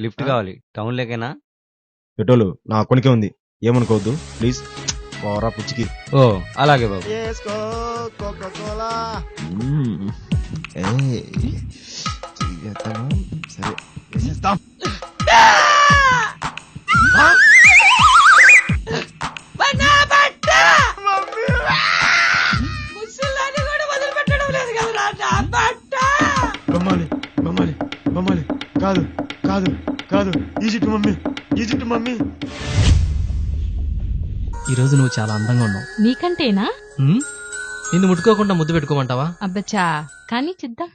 Lift కావాలి town లేకేనా? Petrol నా కొనికే ఉంది, ఏమనుకోవద్దు ప్లీజ్. పోరా పుచ్చికి. ఓ అలాగే బాబు. సరే వేసేస్తాం. బొమ్మాలి బొమ్మాలి బొమ్మాలి కాదు కాదు కాదు, ఈజిప్ట్ మమ్మీ, ఈజిప్ట్ మమ్మీ. ఈరోజు నువ్వు చాలా అందంగా ఉన్నావు. నీకంటేనా? నిన్ను ముట్టుకోకుండా ముద్దు పెట్టుకోమంటావా? అబ్బచ్చా, కానీ చిద్దాం.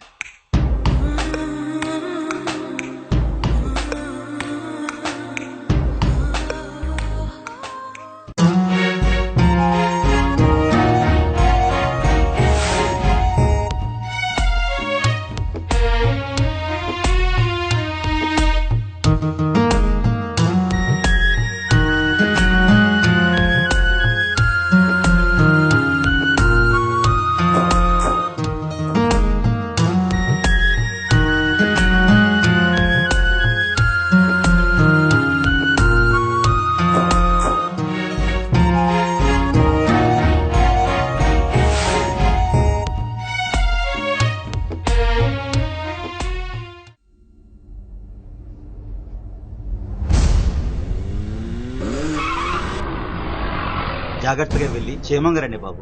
జాగ్రత్తగా వెళ్ళి క్షేమంగా రండి బాబు.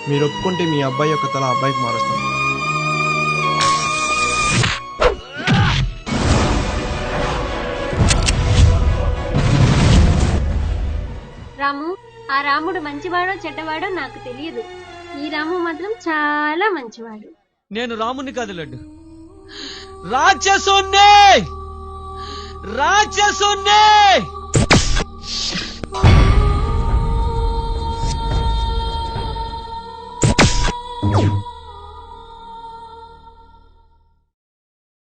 మీరు ఒప్పుకుంటే మీ అబ్బాయి యొక్క తల అబ్బాయికి మారుస్తాను. రాము, ఆ రాముడు మంచివాడో చెడ్డవాడో నాకు తెలియదు. ఈ రాము మాత్రం చాలా మంచివాడు. నేను రాముని కాదు లడ్డు, రాక్షసున్నే, రాక్షసున్నే.